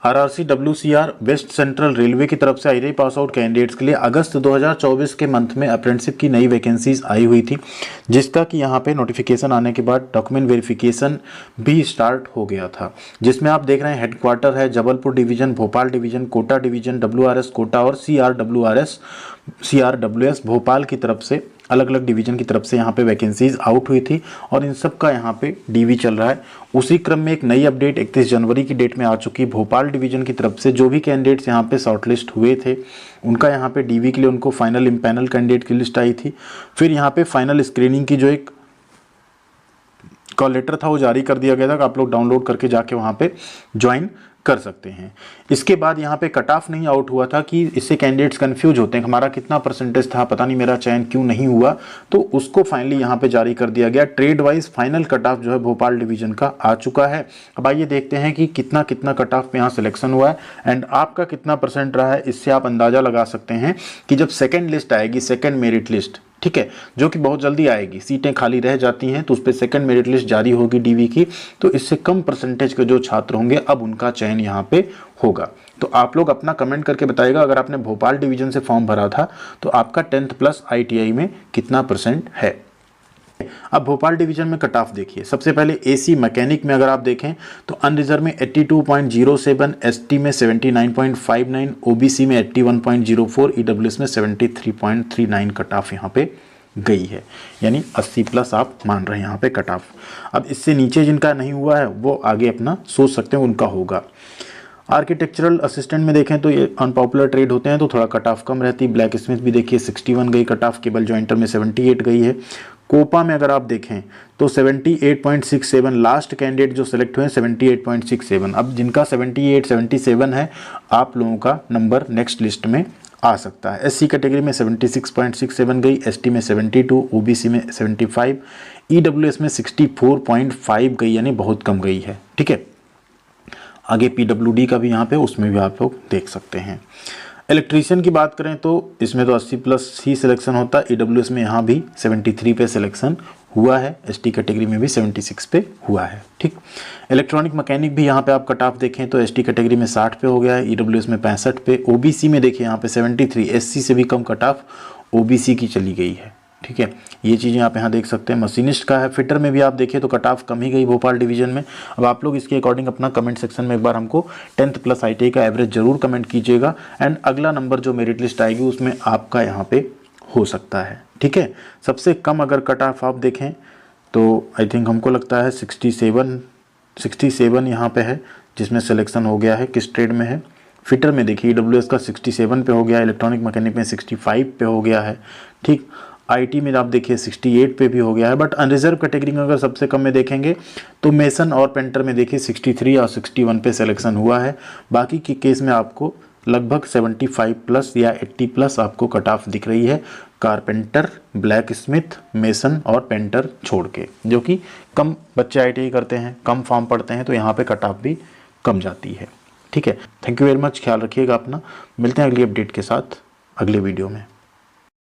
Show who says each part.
Speaker 1: RRC WCR West Central Railway की तरफ से आई पास आउट कैंडिडेट्स के लिए अगस्त 2024 के मंथ में अप्रेंटिसशिप की नई वैकेंसीज आई हुई थी, जिसका कि यहाँ पे नोटिफिकेशन आने के बाद डॉक्यूमेंट वेरिफिकेशन भी स्टार्ट हो गया था, जिसमें आप देख रहे हैं हेडक्वार्टर है Jabalpur division, Bhopal division, Kota division, WRS Kota और सीआरडब्ल्यूएस भोपाल की तरफ से अलग अलग डिवीजन की तरफ से यहाँ पे वैकेंसीज आउट हुई थी और इन सब का यहाँ पे डीवी चल रहा है। उसी क्रम में एक नई अपडेट 31 जनवरी की डेट में आ चुकी है। भोपाल डिवीजन की तरफ से जो भी कैंडिडेट्स यहाँ पे शॉर्टलिस्ट हुए थे उनका यहाँ पे डीवी के लिए उनको फाइनल इम्पैनल कैंडिडेट की लिस्ट आई थी। फिर यहाँ पे फाइनल स्क्रीनिंग की जो एक कॉल लेटर था वो जारी कर दिया गया था कि आप लोग डाउनलोड करके जाके वहाँ पे ज्वाइन कर सकते हैं। इसके बाद यहाँ पे कट ऑफ नहीं आउट हुआ था कि इससे कैंडिडेट्स कंफ्यूज होते हैं हमारा कितना परसेंटेज था, पता नहीं मेरा चयन क्यों नहीं हुआ, तो उसको फाइनली यहाँ पे जारी कर दिया गया। Trade wise final cut off जो है भोपाल डिवीजन का आ चुका है। अब आइए देखते हैं कि कितना कितना कट ऑफ पे यहाँ सिलेक्शन हुआ है एंड आपका कितना परसेंट रहा है। इससे आप अंदाजा लगा सकते हैं कि जब सेकेंड लिस्ट आएगी, सेकेंड मेरिट लिस्ट, ठीक है, जो कि बहुत जल्दी आएगी, सीटें खाली रह जाती हैं तो उस पर सेकंड मेरिट लिस्ट जारी होगी डीवी की, तो इससे कम परसेंटेज के जो छात्र होंगे अब उनका चयन यहाँ पे होगा। तो आप लोग अपना कमेंट करके बताइएगा अगर आपने भोपाल डिवीजन से फॉर्म भरा था तो आपका 10th प्लस ITI में कितना परसेंट है। अब भोपाल डिवीजन में कट ऑफ देखिए। सबसे पहले एसी मैकेनिक में अगर आप देखें तो अनरिजर्व में 82.07, एसटी में 79.59, ओबीसी में 81.04, ईडब्ल्यूएस में 73.39 कट ऑफ यहाँ पे गई है, यानी 80 प्लस आप मान रहे हैं यहाँ पे कट ऑफ। अब इससे नीचे जिनका नहीं हुआ है वो आगे अपना सोच सकते हैं, उनका होगा। आर्किटेक्चरल असिस्टेंट में देखें तो ये अनपॉपुलर ट्रेड होते हैं तो थोड़ा कट ऑफ कम रहती है। ब्लैक स्मिथ भी देखिए 61 गई कट ऑफ, केबल जॉइंटर में 78 गई है। कोपा में अगर आप देखें तो 78.67 लास्ट कैंडिडेट जो सिलेक्ट हुए हैं 78.67। अब जिनका 78 77 है आप लोगों का नंबर नेक्स्ट लिस्ट में आ सकता है। एससी कैटेगरी में 76.67 गई, एसटी में 72, ओबीसी में 75, ईडब्ल्यूएस में 64.5 गई, यानी बहुत कम गई है, ठीक है। आगे पीडब्ल्यूडी का भी यहाँ पे, उसमें भी आप लोग देख सकते हैं। इलेक्ट्रीशियन की बात करें तो इसमें तो 80 प्लस ही सिलेक्शन होता है। ईडब्ल्यूएस में यहाँ भी 73 पे सिलेक्शन हुआ है, एसटी कैटेगरी में भी 76 पे हुआ है, ठीक। इलेक्ट्रॉनिक मैकेनिक भी यहाँ पे आप कट ऑफ देखें तो एसटी कैटेगरी में 60 पे हो गया है, ईडब्ल्यूएस में 65 पे, ओबीसी में देखिए यहाँ पे 73, एससी से भी कम कट ऑफ ओबीसी की चली गई है, ठीक है। ये चीज़ें आप यहाँ देख सकते हैं। मशीनिस्ट का है, फिटर में भी आप देखिए तो कट ऑफ कम ही गई भोपाल डिवीजन में। अब आप लोग इसके अकॉर्डिंग अपना कमेंट सेक्शन में एक बार हमको 10th प्लस ITI का एवरेज जरूर कमेंट कीजिएगा एंड अगला नंबर जो मेरिट लिस्ट आएगी उसमें आपका यहाँ पे हो सकता है, ठीक है। सबसे कम अगर कट ऑफ आप देखें तो आई थिंक हमको लगता है 67 यहाँ पे है जिसमें सिलेक्शन हो गया है। किस ट्रेड में है? फिटर में देखिए ईडब्ल्यूएस का 67 पे हो गया है, इलेक्ट्रॉनिक मैकेनिक में 65 पे हो गया है, ठीक। आईटी में आप देखिए 68 पे भी हो गया है। बट अनरिजर्व कैटेगरी में अगर सबसे कम में देखेंगे तो मेसन और पेंटर में देखिए 63 और 61 पे सिलेक्शन हुआ है। बाकी के केस में आपको लगभग 75 प्लस या 80 प्लस आपको कट ऑफ दिख रही है, कारपेंटर, ब्लैक स्मिथ, मेसन और पेंटर छोड़ के, जो कि कम बच्चे ITI करते हैं, कम फॉर्म पढ़ते हैं, तो यहाँ पे कट ऑफ भी कम जाती है, ठीक है। थैंक यू वेरी मच, ख्याल रखिएगा अपना। मिलते हैं अगली अपडेट के साथ अगले वीडियो में।